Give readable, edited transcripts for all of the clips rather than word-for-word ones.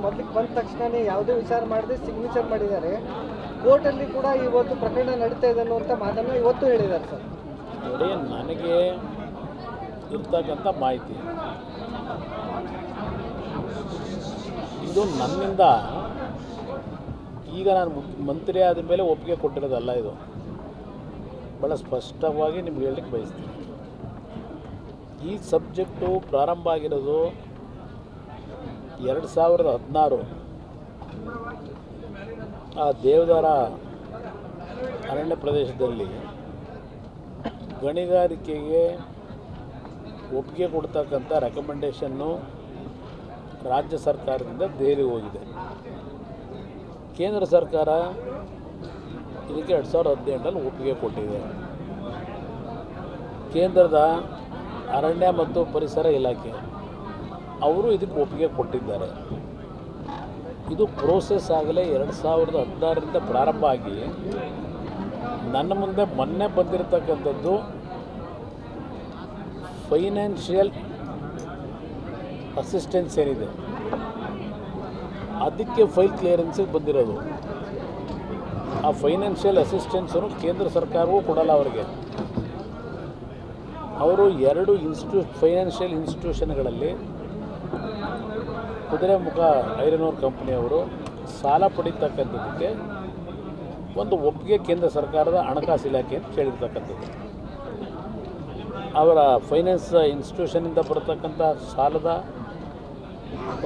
ಮೊದಲಿಗೆ ಬಂದ ತಕ್ಷಣನೇ ಯಾವುದೇ ವಿಚಾರ ಮಾಡದೆ ಸಿಗ್ನೇಚರ್ ಮಾಡಿದ್ದಾರೆ. ಕೋರ್ಟಲ್ಲಿ ಕೂಡ ಇವತ್ತು ಪ್ರಕರಣ ನಡೀತಾ ಇದೆ ಅನ್ನುವಂಥ ಮಾತನ್ನು ಇವತ್ತು ಹೇಳಿದ್ದಾರೆ ಸರ್. ನೋಡಿ, ನನಗೆ ಇರ್ತಕ್ಕಂಥ ಮಾಹಿತಿ ಇದು ನನ್ನಿಂದ ಈಗ ನಾನು ಮಂತ್ರಿ ಆದ ಮೇಲೆ ಒಪ್ಪಿಗೆ ಕೊಟ್ಟಿರೋದಲ್ಲ. ಇದು ಭಾಳ ಸ್ಪಷ್ಟವಾಗಿ ನಿಮ್ಗೆ ಹೇಳಲಿಕ್ಕೆ ಬಯಸ್ತೀನಿ. ಈ ಸಬ್ಜೆಕ್ಟು ಪ್ರಾರಂಭ ಆಗಿರೋದು 2016 ಆ ದೇವದಾರ ಅರಣ್ಯ ಪ್ರದೇಶದಲ್ಲಿ ಗಣಿಗಾರಿಕೆಗೆ ಒಪ್ಪಿಗೆ ಕೊಡ್ತಕ್ಕಂಥ ರೆಕಮೆಂಡೇಷನ್ನು ರಾಜ್ಯ ಸರ್ಕಾರದಿಂದ ದೆಹಲಿಗೆ ಹೋಗಿದೆ. ಕೇಂದ್ರ ಸರ್ಕಾರ ಇದಕ್ಕೆ 2018 ಒಪ್ಪಿಗೆ ಕೊಟ್ಟಿದೆ. ಕೇಂದ್ರದ ಅರಣ್ಯ ಮತ್ತು ಪರಿಸರ ಇಲಾಖೆ ಅವರು ಇದಕ್ಕೆ ಒಪ್ಪಿಗೆ ಕೊಟ್ಟಿದ್ದಾರೆ. ಇದು ಪ್ರೋಸೆಸ್ ಆಗಲೇ 2016 ಪ್ರಾರಂಭ ಆಗಿ ನನ್ನ ಮುಂದೆ ಮೊನ್ನೆ ಬಂದಿರತಕ್ಕಂಥದ್ದು ಫೈನಾನ್ಷಿಯಲ್ ಅಸಿಸ್ಟೆನ್ಸ್ ಏನಿದೆ ಅದಕ್ಕೆ ಫೈಲ್ ಕ್ಲಿಯರೆನ್ಸಿಗೆ ಬಂದಿರೋದು. ಆ ಫೈನಾನ್ಷಿಯಲ್ ಅಸಿಸ್ಟೆನ್ಸನ್ನು ಕೇಂದ್ರ ಸರ್ಕಾರವೂ ಕೊಡಲ್ಲ ಅವರಿಗೆ. ಅವರು 2 ಫೈನಾನ್ಷಿಯಲ್ ಇನ್ಸ್ಟಿಟ್ಯೂಷನ್ಗಳಲ್ಲಿ ಕುದುರೆಮುಖ ಐರನ್ ಓರ್ ಕಂಪ್ನಿಯವರು ಸಾಲ ಪಡೀತಕ್ಕಂಥದ್ದಕ್ಕೆ ಒಂದು ಒಪ್ಪಿಗೆ ಕೇಂದ್ರ ಸರ್ಕಾರದ ಹಣಕಾಸು ಇಲಾಖೆ ಅಂತ ಕೇಳಿರ್ತಕ್ಕಂಥದ್ದು. ಅವರ ಫೈನಾನ್ಸ್ ಇನ್ಸ್ಟಿಟ್ಯೂಷನಿಂದ ಬರತಕ್ಕಂಥ ಸಾಲದ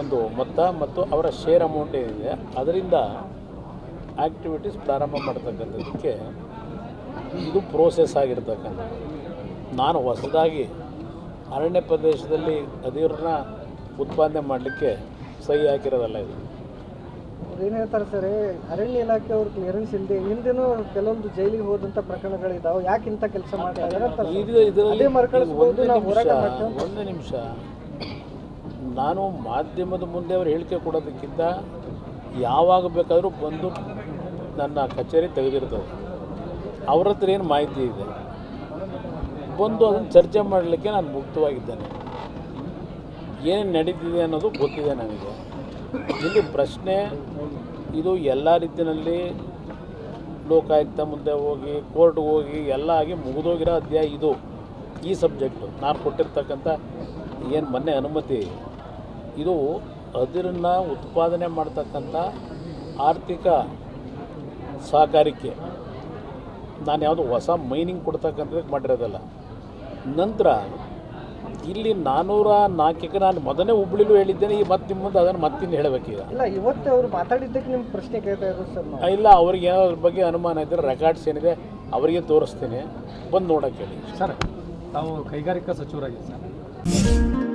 ಒಂದು ಮೊತ್ತ ಮತ್ತು ಅವರ ಶೇರ್ ಅಮೌಂಟ್ ಏನಿದೆ ಅದರಿಂದ ಆ್ಯಕ್ಟಿವಿಟೀಸ್ ಪ್ರಾರಂಭ ಮಾಡ್ತಕ್ಕಂಥದ್ದಕ್ಕೆ ಇದು ಪ್ರೋಸೆಸ್ ಆಗಿರ್ತಕ್ಕಂಥದ್ದು. ನಾನು ಹೊಸದಾಗಿ ಅರಣ್ಯ ಪ್ರದೇಶದಲ್ಲಿ ಅದಿರನ್ನ ಉತ್ಪಾದನೆ ಮಾಡಲಿಕ್ಕೆ ಸಹಿ ಹಾಕಿರೋದಲ್ಲ. ಇದು ಏನು ಹೇಳ್ತಾರೆ ಸರ್, ಅರಣ್ಯ ಇಲಾಖೆ ಅವ್ರ ಕ್ಲಿಯರೆನ್ಸ್ ಇಲ್ಲದೆ ಹಿಂದೆನೂ ಕೆಲವೊಂದು ಜೈಲಿಗೆ ಹೋದಂಥ ಪ್ರಕರಣಗಳಿದ್ದಾವೆ, ಯಾಕೆ ಇಂಥ ಕೆಲಸ ಮಾಡ್ತಾ ಇದ್ದಾರೆ ಅಂತ. ಇದರಲ್ಲಿ ಒಂದು ನಿಮಿಷ ನಾನು ಮಾಧ್ಯಮದ ಮುಂದೆ ಅವರು ಹೇಳಿಕೆ ಕೊಡೋದಕ್ಕಿಂತ ಯಾವಾಗ ಬೇಕಾದರೂ ಬಂದು ನನ್ನ ಕಚೇರಿ ತೆಗೆದಿರ್ತದೆ. ಅವ್ರ ಹತ್ರ ಏನು ಮಾಹಿತಿ ಇದೆ ಬಂದು ಅದನ್ನು ಚರ್ಚೆ ಮಾಡಲಿಕ್ಕೆ ನಾನು ಮುಕ್ತವಾಗಿದ್ದೇನೆ. ಏನು ನಡೀತಿದೆ ಅನ್ನೋದು ಗೊತ್ತಿದೆ ನನಗೆ. ಇಲ್ಲಿ ಪ್ರಶ್ನೆ ಇದು ಎಲ್ಲ ರೀತಿಯಲ್ಲಿ ಲೋಕಾಯುಕ್ತ ಮುಂದೆ ಹೋಗಿ ಕೋರ್ಟ್ಗೆ ಹೋಗಿ ಎಲ್ಲ ಆಗಿ ಮುಗಿದೋಗಿರೋ ಅಧ್ಯಾಯ ಇದು. ಈ ಸಬ್ಜೆಕ್ಟು ನಾನು ಕೊಟ್ಟಿರ್ತಕ್ಕಂಥ ಏನು ಮೊನ್ನೆ ಅನುಮತಿ ಇದು ಅದಿರನ್ನು ಉತ್ಪಾದನೆ ಮಾಡ್ತಕ್ಕಂಥ ಆರ್ಥಿಕ ಸಹಕಾರಕ್ಕೆ ನಾನು ಯಾವುದು ಹೊಸ ಮೈನಿಂಗ್ ಕೊಡ್ತಕ್ಕಂಥದ್ದಕ್ಕೆ ಮಾಡಿರೋದಲ್ಲ. ನಂತರ ಇಲ್ಲಿ 404ಕ್ಕೆ ನಾನು ಮೊದಲೇ ಹುಬ್ಳಿಲೂ ಹೇಳಿದ್ದೇನೆ. ಈ ಮತ್ತೆ ನಿಮ್ಮ ಮುಂದೆ ಅದನ್ನು ಮತ್ತಿನ್ನು ಹೇಳಬೇಕೀಗ. ಇಲ್ಲ, ಇವತ್ತು ಅವರು ಮಾತಾಡಿದ್ದಕ್ಕೆ ನಿಮ್ಮ ಪ್ರಶ್ನೆ ಕೇಳ್ತಾ ಇರೋದು ಸರ್. ಇಲ್ಲ, ಅವ್ರಿಗೆ ಏನೋ ಅದ್ರ ಬಗ್ಗೆ ಅನುಮಾನ ಇದ್ದರೆ ರೆಕಾರ್ಡ್ಸ್ ಏನಿದೆ ಅವರಿಗೆ ತೋರಿಸ್ತೀನಿ, ಬಂದು ನೋಡೋಕ್ಕೆ ಹೇಳಿ. ಸರ್, ತಾವು ಕೈಗಾರಿಕಾ ಸಚಿವರಾಗಿದ್ದೀರಿ ಸರ್.